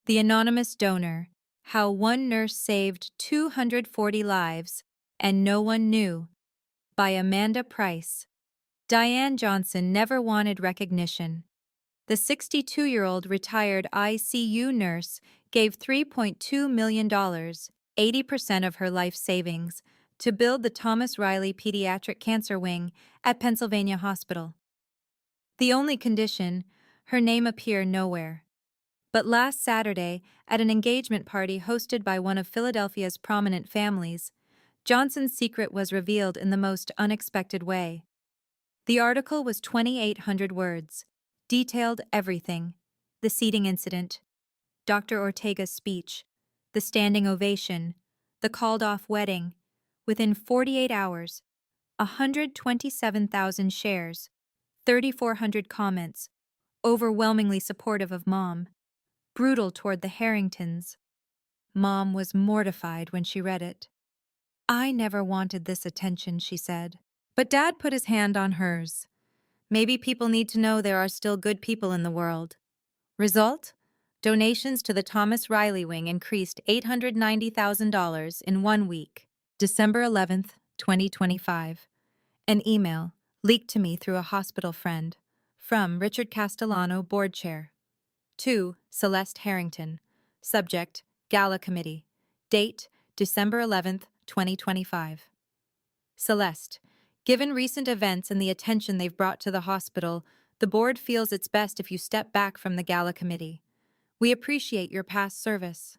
The Anonymous Donor, How One Nurse Saved 240 Lives and No One Knew, by Amanda Price. Diane Johnson never wanted recognition. The 62-year-old retired ICU nurse gave $3.2 million, 80% of her life savings, to build the Thomas Riley Pediatric Cancer Wing at Pennsylvania Hospital. The only condition, her name appear nowhere. But last Saturday, at an engagement party hosted by one of Philadelphia's prominent families, Johnson's secret was revealed in the most unexpected way. The article was 2,800 words, detailed everything: the seating incident, Dr. Ortega's speech, the standing ovation, the called-off wedding. Within 48 hours, 127,000 shares, 3,400 comments, overwhelmingly supportive of Mom, brutal toward the Harringtons. Mom was mortified when she read it. I never wanted this attention, she said. But Dad put his hand on hers. Maybe people need to know there are still good people in the world. Result? Donations to the Thomas Riley Wing increased $890,000 in 1 week. December 11th, 2025. An email, leaked to me through a hospital friend. From Richard Castellano, board chair. To Celeste Harrington. Subject, Gala Committee. Date, December 11th, 2025. Celeste, given recent events and the attention they've brought to the hospital, the board feels it's best if you step back from the Gala Committee. We appreciate your past service.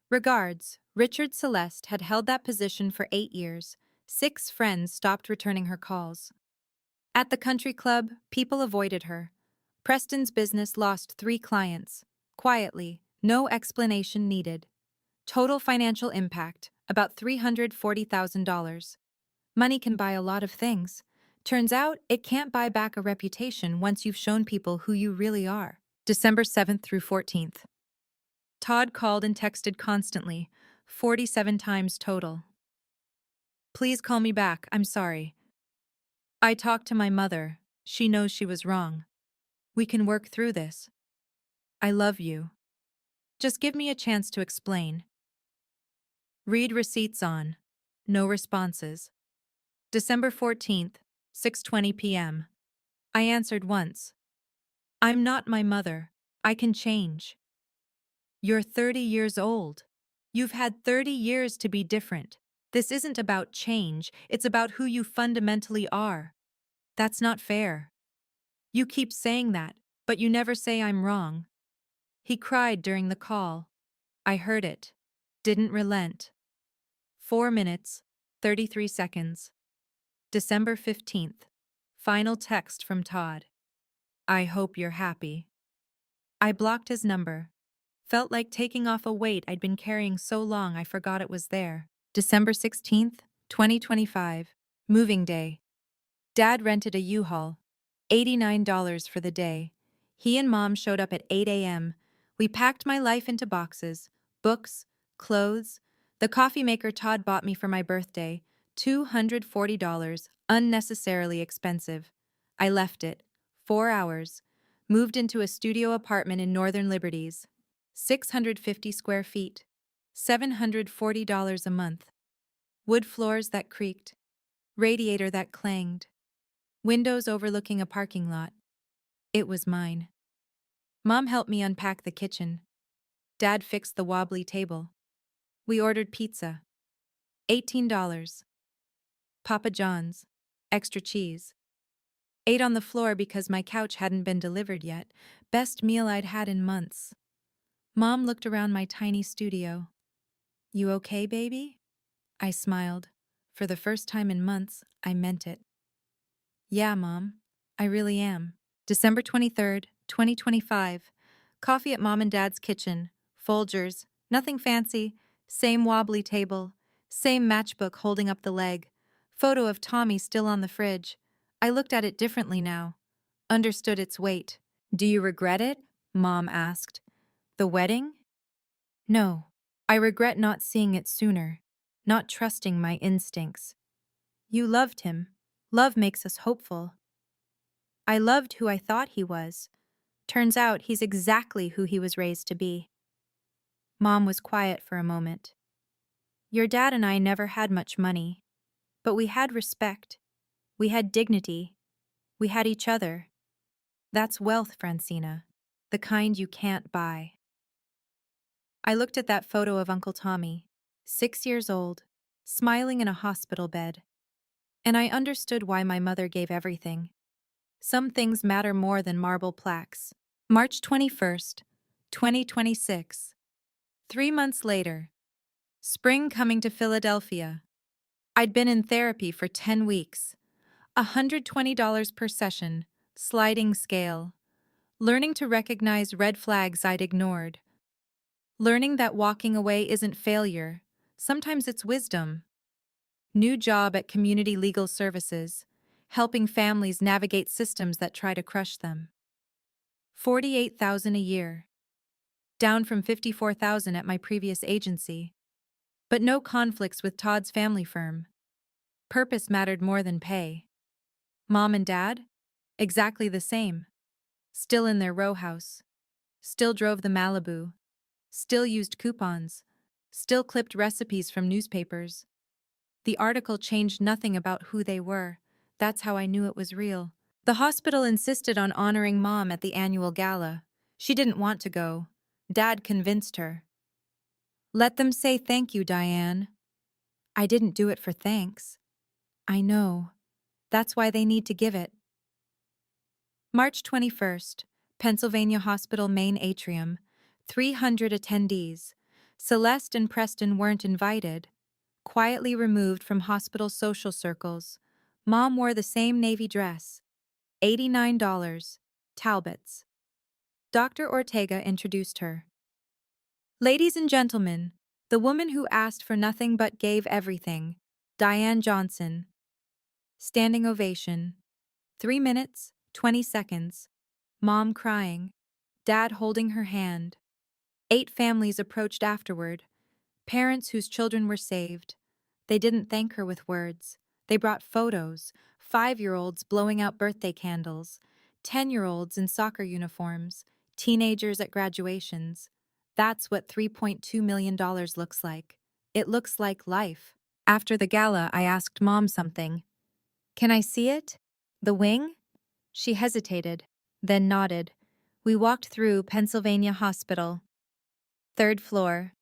Regards, Richard. Celeste had held that position for 8 years. 6 friends stopped returning her calls. At the country club, people avoided her. Preston's business lost 3 clients. Quietly, no explanation needed. Total financial impact, about $340,000. Money can buy a lot of things. Turns out, it can't buy back a reputation once you've shown people who you really are. December 7th through 14th. Todd called and texted constantly, 47 times total. Please call me back, I'm sorry. I talked to my mother. She knows she was wrong. We can work through this. I love you. Just give me a chance to explain. Read receipts on. No responses. December 14th, 6:20 p.m. I answered once. I'm not my mother. I can change. You're 30 years old. You've had 30 years to be different. This isn't about change, it's about who you fundamentally are. That's not fair. You keep saying that, but you never say I'm wrong. He cried during the call. I heard it. Didn't relent. 4 minutes, 33 seconds. December 15th, Final text from Todd. I hope you're happy. I blocked his number. Felt like taking off a weight I'd been carrying so long I forgot it was there. December 16th, 2025. Moving day. Dad rented a U-Haul. $89 for the day. He and Mom showed up at 8 a.m. We packed my life into boxes, books, clothes. The coffee maker Todd bought me for my birthday, $240, unnecessarily expensive. I left it. 4 hours. Moved into a studio apartment in Northern Liberties. 650 square feet. $740 a month. Wood floors that creaked. Radiator that clanged. Windows overlooking a parking lot. It was mine. Mom helped me unpack the kitchen. Dad fixed the wobbly table. We ordered pizza. $18. Papa John's. Extra cheese. Ate on the floor because my couch hadn't been delivered yet. Best meal I'd had in months. Mom looked around my tiny studio. You okay, baby? I smiled. For the first time in months, I meant it. Yeah, Mom. I really am. December 23rd, 2025. Coffee at Mom and Dad's kitchen. Folgers. Nothing fancy. Same wobbly table. Same matchbook holding up the leg. Photo of Tommy still on the fridge. I looked at it differently now. Understood its weight. Do you regret it? Mom asked. The wedding? No. I regret not seeing it sooner. Not trusting my instincts. You loved him. Love makes us hopeful. I loved who I thought he was. Turns out he's exactly who he was raised to be. Mom was quiet for a moment. Your dad and I never had much money, but we had respect. We had dignity. We had each other. That's wealth, Francina. The kind you can't buy. I looked at that photo of Uncle Tommy, 6 years old, smiling in a hospital bed. And I understood why my mother gave everything. Some things matter more than marble plaques. March 21st, 2026. 3 months later. Spring coming to Philadelphia. I'd been in therapy for 10 weeks. $120 per session, sliding scale. Learning to recognize red flags I'd ignored. Learning that walking away isn't failure. Sometimes it's wisdom. New job at Community Legal Services, helping families navigate systems that try to crush them. $48,000 a year. Down from $54,000 at my previous agency. But no conflicts with Todd's family firm. Purpose mattered more than pay. Mom and Dad? Exactly the same. Still in their row house. Still drove the Malibu. Still used coupons. Still clipped recipes from newspapers. The article changed nothing about who they were. That's how I knew it was real. The hospital insisted on honoring Mom at the annual gala. She didn't want to go. Dad convinced her. Let them say thank you, Diane. I didn't do it for thanks. I know. That's why they need to give it. March 21st, Pennsylvania Hospital main atrium. 300 attendees. Celeste and Preston weren't invited. Quietly removed from hospital social circles. Mom wore the same navy dress. $89. Talbots. Dr. Ortega introduced her. Ladies and gentlemen, the woman who asked for nothing but gave everything. Diane Johnson. Standing ovation. 3 minutes, 20 seconds. Mom crying. Dad holding her hand. 8 families approached afterward. Parents whose children were saved. They didn't thank her with words. They brought photos. 5-year-olds blowing out birthday candles. 10-year-olds in soccer uniforms. Teenagers at graduations. That's what $3.2 million looks like. It looks like life. After the gala, I asked Mom something. Can I see it? The wing? She hesitated, then nodded. We walked through Pennsylvania Hospital. 3rd floor.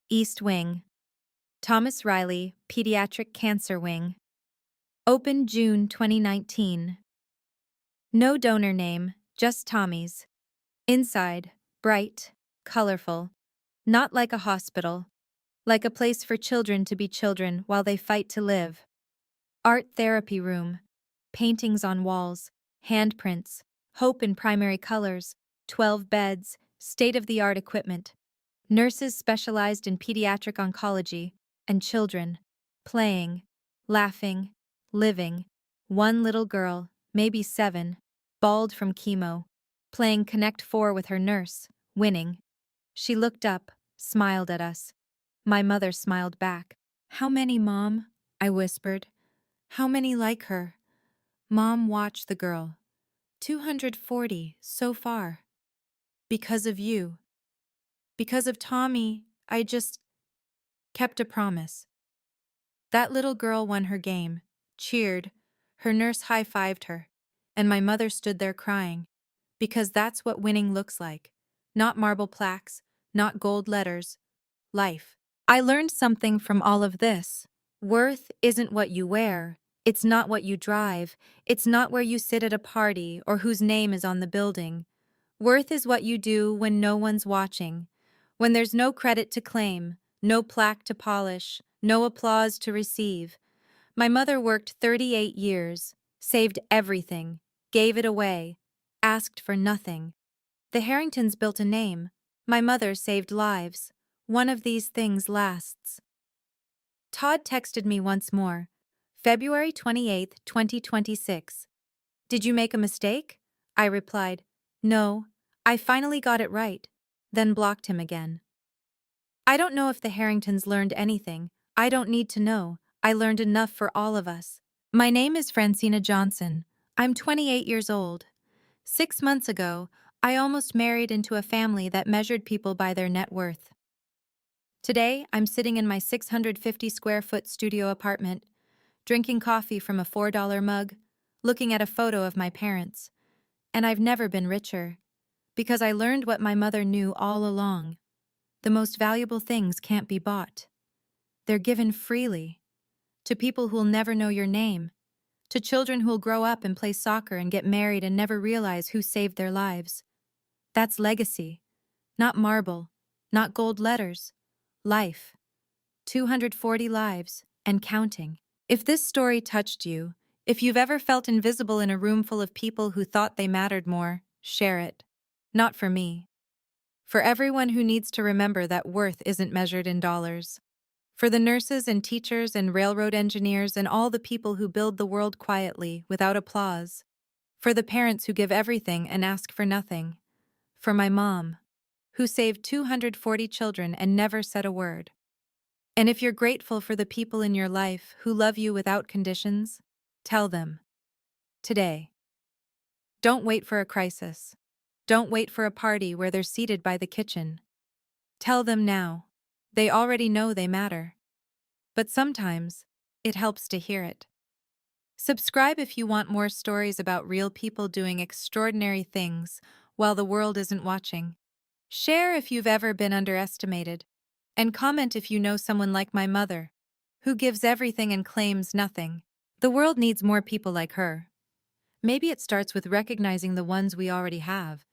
East Wing. Thomas Riley, Pediatric Cancer Wing. Opened June 2019. No donor name, just Tommy's. Inside, bright, colorful. Not like a hospital. Like a place for children to be children while they fight to live. Art therapy room. paintings on walls, handprints, hope in primary colors, 12 beds, state-of-the-art equipment. Nurses specialized in pediatric oncology, and children, playing, laughing, living. One little girl, maybe 7, bald from chemo, playing Connect 4 with her nurse, winning. She looked up, smiled at us. My mother smiled back. "How many, Mom?" I whispered. "How many like her?" Mom watched the girl. 240 so far. Because of you. Because of Tommy, I just kept a promise. That little girl won her game, cheered, her nurse high-fived her, and my mother stood there crying. Because that's what winning looks like. Not marble plaques, not gold letters. Life. I learned something from all of this. Worth isn't what you wear. It's not what you drive. It's not where you sit at a party or whose name is on the building. Worth is what you do when no one's watching. When there's no credit to claim, no plaque to polish, no applause to receive. My mother worked 38 years, saved everything, gave it away, asked for nothing. The Harringtons built a name. My mother saved lives. One of these things lasts. Todd texted me once more. February 28, 2026. "Did you make a mistake?" I replied, "No, I finally got it right," then blocked him again. I don't know if the Harringtons learned anything. I don't need to know. I learned enough for all of us. My name is Francina Johnson. I'm 28 years old. 6 months ago, I almost married into a family that measured people by their net worth. Today, I'm sitting in my 650-square-foot studio apartment, drinking coffee from a $4 mug, looking at a photo of my parents. And I've never been richer. Because I learned what my mother knew all along. The most valuable things can't be bought. They're given freely. To people who'll never know your name. To children who'll grow up and play soccer and get married and never realize who saved their lives. That's legacy. Not marble. Not gold letters. Life. 240 lives, and counting. If this story touched you, if you've ever felt invisible in a room full of people who thought they mattered more, share it. Not for me. For everyone who needs to remember that worth isn't measured in dollars. For the nurses and teachers and railroad engineers and all the people who build the world quietly, without applause. For the parents who give everything and ask for nothing. For my mom, who saved 240 children and never said a word. And if you're grateful for the people in your life who love you without conditions, tell them. Today. Don't wait for a crisis. Don't wait for a party where they're seated by the kitchen. Tell them now. They already know they matter. But sometimes, it helps to hear it. Subscribe if you want more stories about real people doing extraordinary things while the world isn't watching. Share if you've ever been underestimated. And comment if you know someone like my mother, who gives everything and claims nothing. The world needs more people like her. Maybe it starts with recognizing the ones we already have.